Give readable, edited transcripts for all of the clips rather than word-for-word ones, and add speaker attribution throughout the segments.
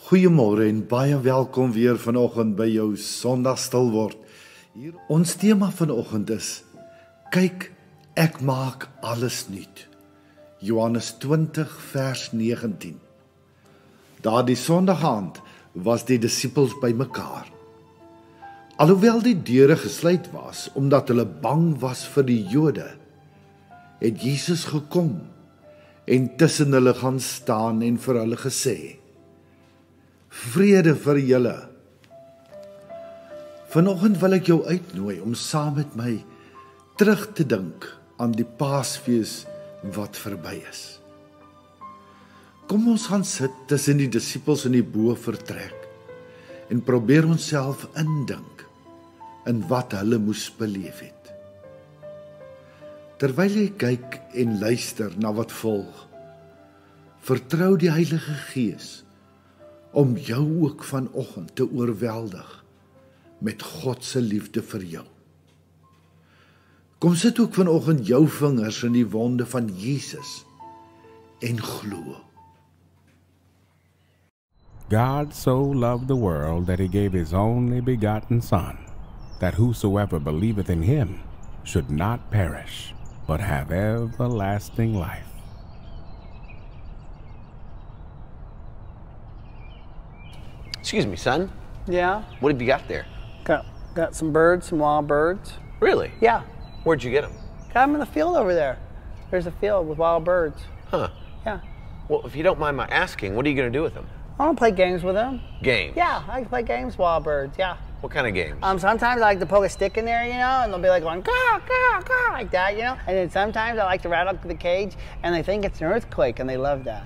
Speaker 1: Goeiemôre en baie welkom weer vanoggend by jou Sondag stil word. Hier ons tema vanoggend is: kyk, ek maak alles nuut. Johannes 20 vers 19. Daardie Sondaгаand was die disippels bymekaar. Alhoewel die deure gesluit was omdat hulle bang was vir die Jode, het Jesus gekom en tussen hulle gaan staan en vir hulle gesê: vrede vir julle. Vanoggend wil ek jou uitnooi om saam met my terug te dink aan die Paasfees wat verby is. Kom ons gaan sit tussen die disippels in die bovertrek en probeer onsself indink in wat hulle moes beleef het. Terwyl jy kyk en luister na wat volg, vertrou die Heilige Gees om jou ook vanoggend te oorweldig met God se liefde vir jou. Kom sit ook vanoggend jou vingers in die wonde van Jesus en glo.
Speaker 2: God so loved the world that he gave his only begotten Son, that whosoever believeth in him should not perish, but have everlasting life.
Speaker 3: Excuse me, son.
Speaker 4: Yeah,
Speaker 3: What have you got there?
Speaker 4: got some birds, some wild birds.
Speaker 3: Really?
Speaker 4: Yeah,
Speaker 3: Where'd you get them?
Speaker 4: got them in the field over there. There's a field with wild birds.
Speaker 3: Huh.
Speaker 4: Yeah,
Speaker 3: Well, if you don't mind my asking, what are you going to do with them?
Speaker 4: I want to play games with them.
Speaker 3: Games?
Speaker 4: Yeah, I can play games with wild birds. Yeah.
Speaker 3: What kind of games?
Speaker 4: Sometimes I like to poke a stick in there, and they'll be like going caw, caw, caw, like that, And then sometimes I like to rattle the cage, and they think it's an earthquake, and they love that.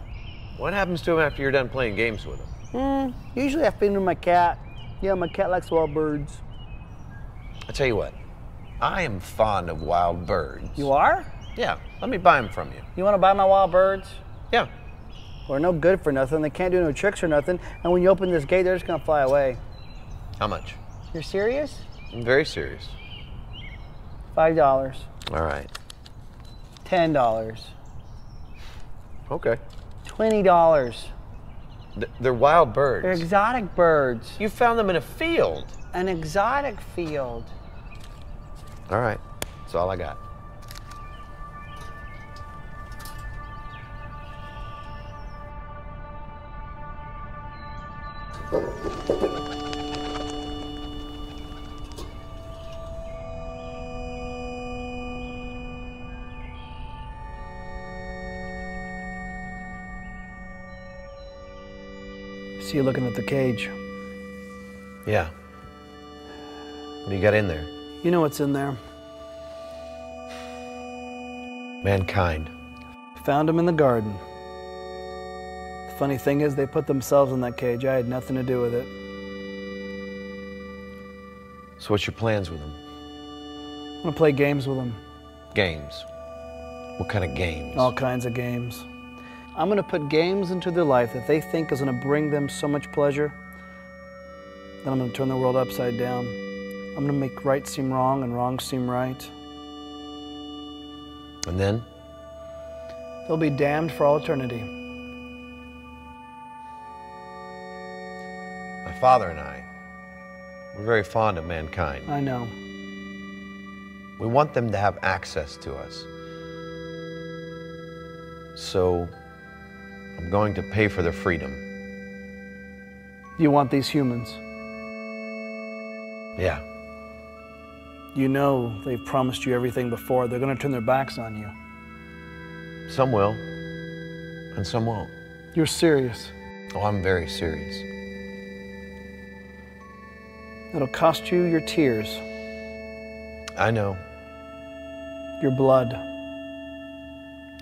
Speaker 3: What happens to them after you're done playing games with them?
Speaker 4: Usually I feed them my cat. Yeah, my cat likes wild birds.
Speaker 3: I tell you what, I am fond of wild birds.
Speaker 4: You are?
Speaker 3: Yeah, let me buy them from you.
Speaker 4: You want to buy my wild birds?
Speaker 3: Yeah.
Speaker 4: They're no good for nothing. They can't do no tricks or nothing. And when you open this gate, they're just gonna fly away.
Speaker 3: How much?
Speaker 4: You're serious?
Speaker 3: I'm very serious.
Speaker 4: $5.
Speaker 3: All right.
Speaker 4: $10.
Speaker 3: Okay.
Speaker 4: $20.
Speaker 3: They're wild birds.
Speaker 4: They're exotic birds.
Speaker 3: You found them in a field.
Speaker 4: An exotic field.
Speaker 3: All right. That's all I got.
Speaker 4: See you looking at the cage.
Speaker 3: Yeah. What do you got in there?
Speaker 4: You know what's in there.
Speaker 3: Mankind.
Speaker 4: Found them in the garden. The funny thing is, they put themselves in that cage. I had nothing to do with it.
Speaker 3: So what's your plans with them?
Speaker 4: I'm gonna play games with them.
Speaker 3: Games. What kind of games?
Speaker 4: All kinds of games. I'm gonna put games into their life that they think is gonna bring them so much pleasure. Then I'm gonna turn the world upside down. I'm gonna make right seem wrong and wrong seem right.
Speaker 3: And then?
Speaker 4: They'll be damned for all eternity.
Speaker 3: My father and I, we're very fond of mankind.
Speaker 4: I know.
Speaker 3: We want them to have access to us. So, I'm going to pay for their freedom.
Speaker 4: You want these humans.
Speaker 3: Yeah.
Speaker 4: You know they've promised you everything before. They're gonna turn their backs on you.
Speaker 3: Some will, and some won't.
Speaker 4: You're serious.
Speaker 3: Oh, I'm very serious.
Speaker 4: It'll cost you your tears,
Speaker 3: I know.
Speaker 4: your blood.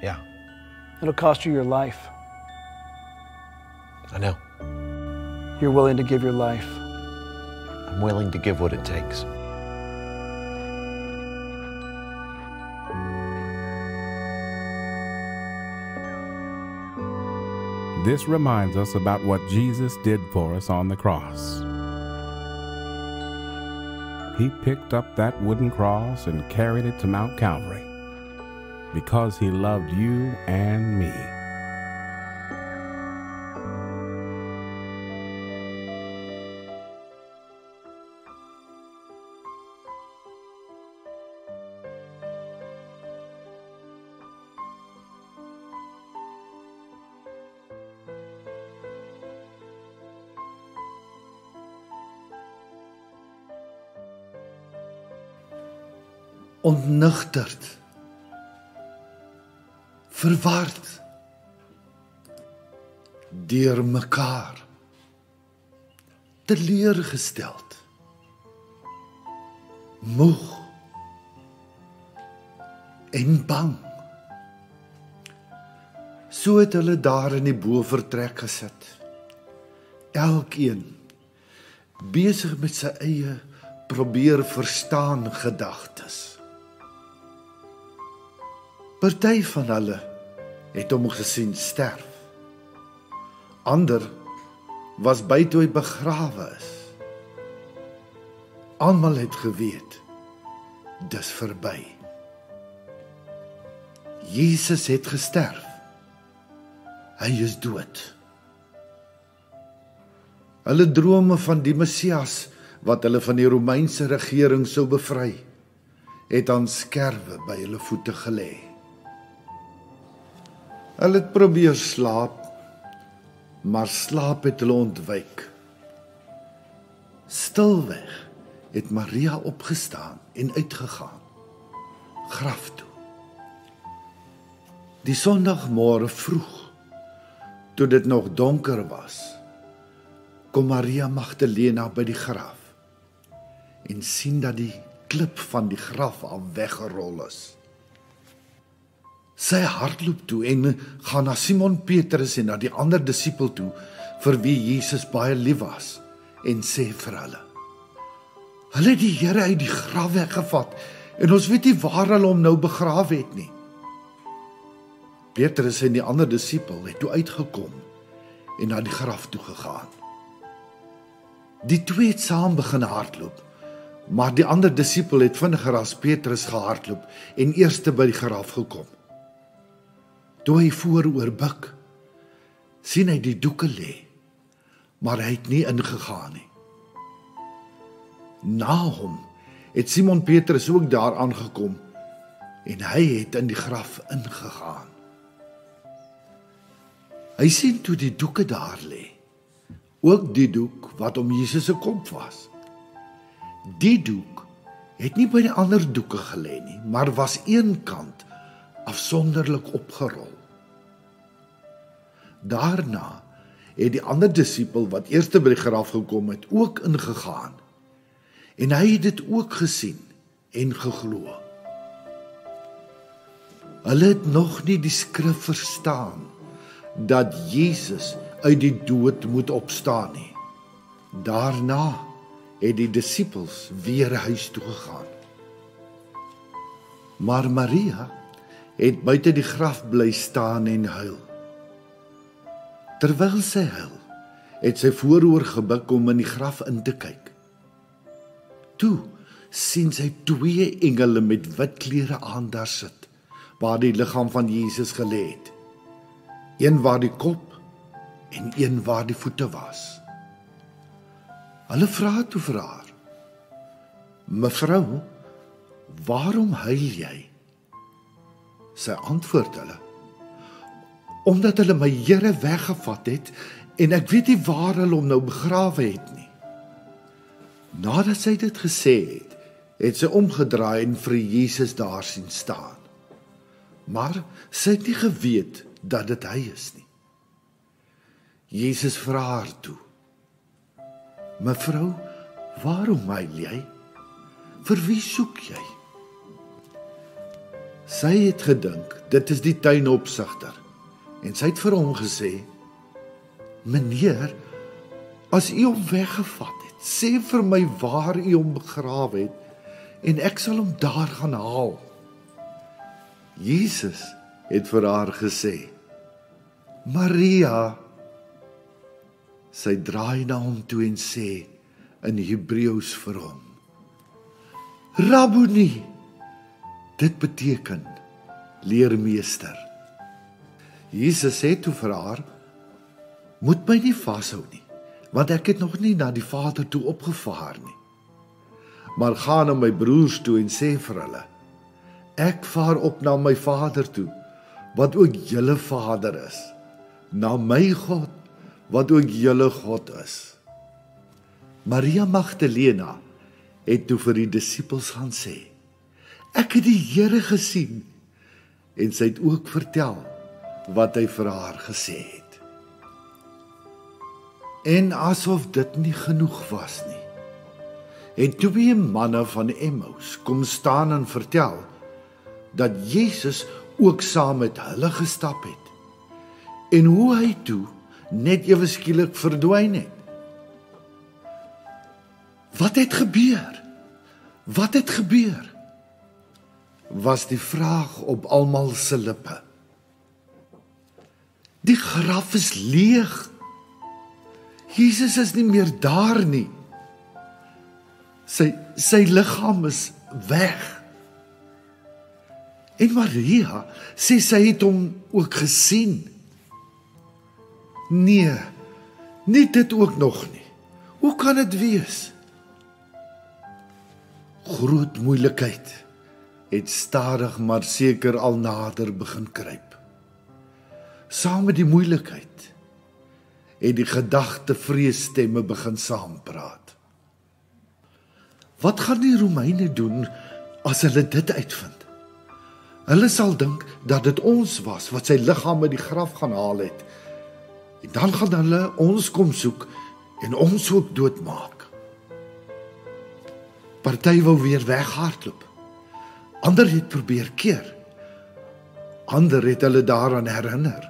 Speaker 3: Yeah,
Speaker 4: It'll cost you your life.
Speaker 3: I know.
Speaker 4: You're willing to give your life.
Speaker 3: I'm willing to give what it takes.
Speaker 2: This reminds us about what Jesus did for us on the cross. He picked up that wooden cross and carried it to Mount Calvary because he loved you and me.
Speaker 1: ontnigterd, verward, deur mekaar, teleurgesteld, moeg en bang. So het hulle daar in die bovertrek gesit, elkeen besig met sy eie probeer verstaan gedagtes. Party van hulle het hom gesien sterf. Ander was by toe hy begrawe is. Almal het geweet, dis verby. Jesus het gesterf. Hy is dood. Hulle drome van die Messias, wat hulle van die Romeinse regering sou bevry, het aan skerwe by hulle voete gelê. Hulle het probeer slaap, maar slaap het hulle ontwyk. Stilweg het Maria opgestaan en uitgegaan, graf toe. Die Sondagmôre vroeg, toe dit nog donker was, kom Maria Magdalena by die graf en sien dat die klip van die graf al weggerol is. Sy hardloop toe en gaan na Simon Petrus en na die ander disipel toe, vir wie Jesus baie lief was, en sê vir hulle: Hulle het die Here uit die graf weggevat, en ons weet nie waar hulle hom nou begrawe het nie. Petrus en die ander disipel het toe uitgekom en na die graf toe gegaan. Die twee het saam begin hardloop, maar die ander disipel het vinniger as Petrus gehardloop en eerste by die graf gekom. Toe hy vooroor buig, sien hy die doeke lê, maar hy het nie ingegaan nie. Na hom het Simon Petrus ook daar aangekom en hy het in die graf ingegaan. Hy sien toe die doeke daar lê, ook die doek wat om Jesus se kop was. Die doek het nie by die ander doeke gelê nie, maar was een kant afsonderlik opgerol. Daarna het die ander disipel wat eerste by die graf gekom het, ook ingegaan. En hy het dit ook gesien en geglo. Hulle het nog nie die skrif verstaan dat Jesus uit die dood moet opstaan nie. Daarna het die disipels weer huis toe gegaan. Maar Maria het buite die graf bly staan en huil. Terwyl sy huil, het sy vooroor gebuk om in die graf in te kyk. Toe sien sy twee engele met wit klere aan daar sit, waar die liggaam van Jesus gelê het. Een waar die kop en een waar die voete was. Hulle vra toe vir haar: Mevrou, waarom huil jy? Sy antwoord hulle: Omdat hulle my Here weggevat het en ek weet nie waar hulle hom nou begrawe het nie. Nadat sy dit gesê het, het sy omgedraai en vir Jesus daar sien staan. Maar sy het nie geweet dat dit hy is nie. Jesus vra haar toe: Mevrou, waarom huil jy? Vir wie soek jy? Sy het gedink, dit is die tuinopsigter, en sy het vir hom gesê: Meneer, as u hom weggevat het, sê vir my waar u hom begrawe het, en ek sal hom daar gaan haal. Jesus het vir haar gesê: Maria. Sy draai na hom toe en sê in Hebreëus vir hom: Rabboni. Dit beteken leermeester. Jesus sê toe vir haar: Moet my nie vashou nie, want ek het nog nie na die Vader toe opgevaar nie. Maar gaan na my broers toe en sê vir hulle: Ek vaar op na my Vader toe, wat ook julle Vader is, na my God, wat ook julle God is. Maria Magdalena het toe vir die disippels gaan sê: Ek het die Here gesien. En sy het ook vertel wat hy vir haar gesê het. En asof dit nie genoeg was nie, het 2 manne van Emmaus kom staan en vertel dat Jesus ook saam met hulle gestap het en hoe hy toe net ewe skielik verdwyn het. Wat het gebeur? Wat het gebeur? Was die vraag op almal se lippe. Die graf is leeg. Jesus is nie meer daar nie. Sy liggaam is weg. En Maria sê sy het hom ook gesien. Nee, nie dit ook nog nie. Hoe kan dit wees? Groot moeilikheid het stadig maar seker al nader begin kruip. Saam met die moeilikheid het die gedagte vreesstemme begin saampraat. Wat gaan die Romeine doen as hulle dit uitvind? Hulle sal dink dat dit ons was wat sy liggaam uit die graf gaan haal het. En dan gaan hulle ons kom soek en ons ook doodmaak. Party wou weer weghardloop. Ander het probeer keer. Ander het hulle daaraan herinner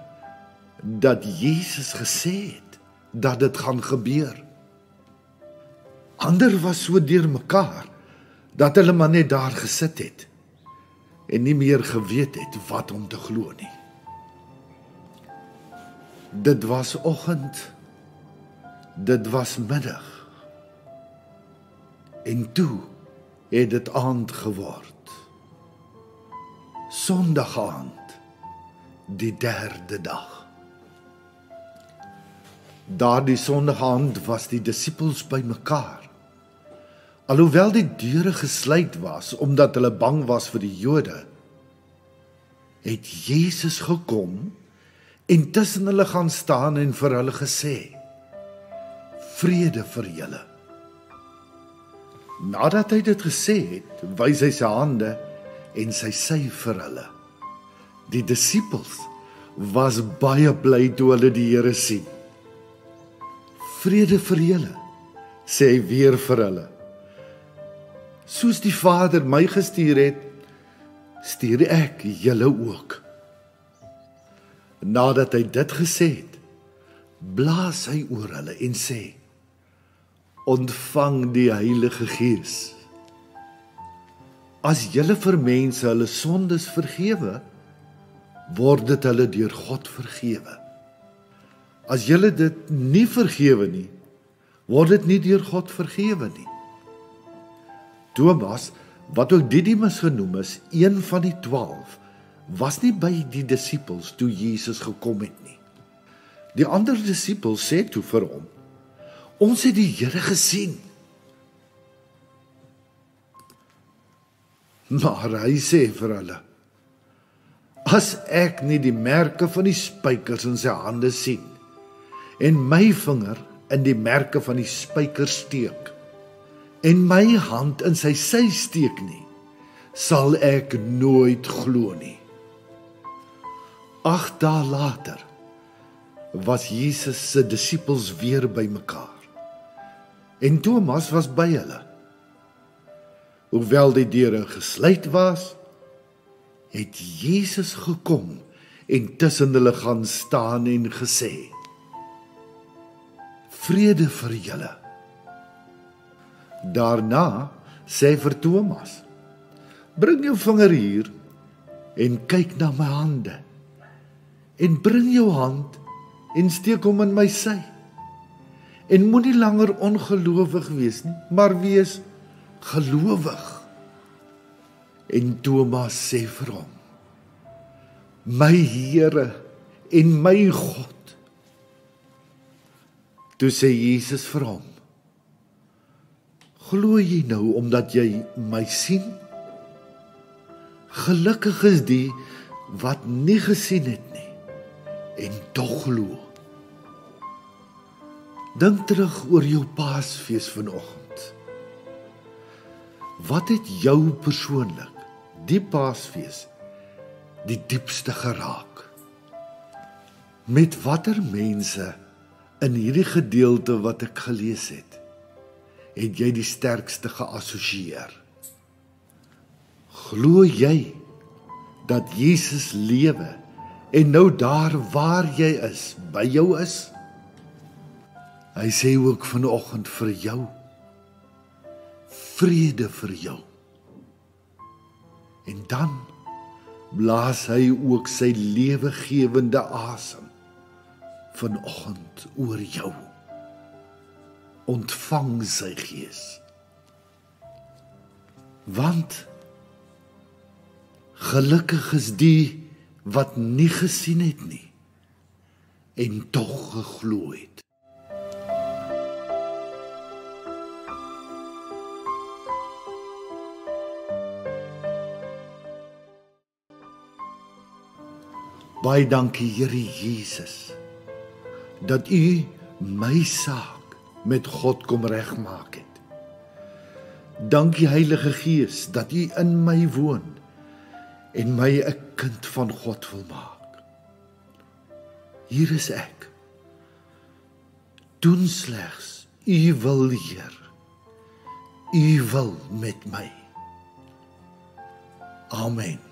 Speaker 1: dat Jesus gesê het dat dit gaan gebeur. Ander was so deurmekaar dat hulle maar net daar gesit het en nie meer geweet het wat om te glo nie. Dit was oggend, dit was middag, en toe het dit aand geword. Sondagaand, die 3de dag. Daardie sondagaand was die disippels bymekaar. Alhoewel die deure gesluit was omdat hulle bang was vir die Jode, het Jesus gekom en tussen hulle gaan staan en vir hulle gesê: vrede vir julle. Nadat hy dit gesê het, wys hy sy hande en sy sy vir hulle. Die disippels was baie bly toe hulle die Here sien. Vrede vir julle, sê hy weer vir hulle. Soos die Vader my gestuur het, stuur ek julle ook. Nadat hy dit gesê het, blaas hy oor hulle en sê: ontvang die Heilige Gees. As julle vir mense hulle sondes vergewe, word dit hulle deur God vergewe. As julle dit nie vergewe nie, word dit nie deur God vergewe nie. Thomas, wat ook Didimus genoem is, een van die 12, was nie by die disippels toe Jesus gekom het nie. Die ander disippels sê toe vir hom: ons het die Here gesien. Maar hy sê vir hulle: as ek nie die merke van die spykers in sy hande sien, en my vinger in die merke van die spykers steek, en my hand in sy sy steek nie, sal ek nooit glo nie. 8 dae later was Jesus se disippels weer bymekaar. En Thomas was by hulle. Hoewel die deure gesluit was, het Jesus gekom en tussen hulle gaan staan en gesê: vrede vir julle. Daarna sê vir Thomas: bring jou vinger hier en kyk na my hande, en bring jou hand en steek hom in my sy, en moenie langer ongelowig wees nie, maar wees gelowig. En Thomas sê vir hom: my Here en my God. Toe sê Jesus vir hom: glo jy nou omdat jy my sien? Gelukkig is die wat nie gesien het nie en tog glo. Dink terug oor jou Paasfees vanoggend. Wat het jou persoonlik die Paasfees die diepste geraak? Met watter mense in hierdie gedeelte wat ek gelees het jy die sterkste geassosieer? Glo jy dat Jesus lewe en nou daar waar jy is, by jou is? Hy sê ook vanoggend vir jou, vrede vir jou. En dan blaas hy ook sy lewegewende asem vanoggend oor jou. Ontvang sy gees. Want gelukkig is die wat nie gesien het nie en tog geglo het. Baie dankie Here Jesus, dat U my saak met God kom regmaak het. Dankie Heilige Gees, dat U in my woon en my 'n kind van God wil maak. Hier is ek. Doen slegs U wil, Heer. U wil met my. Amen.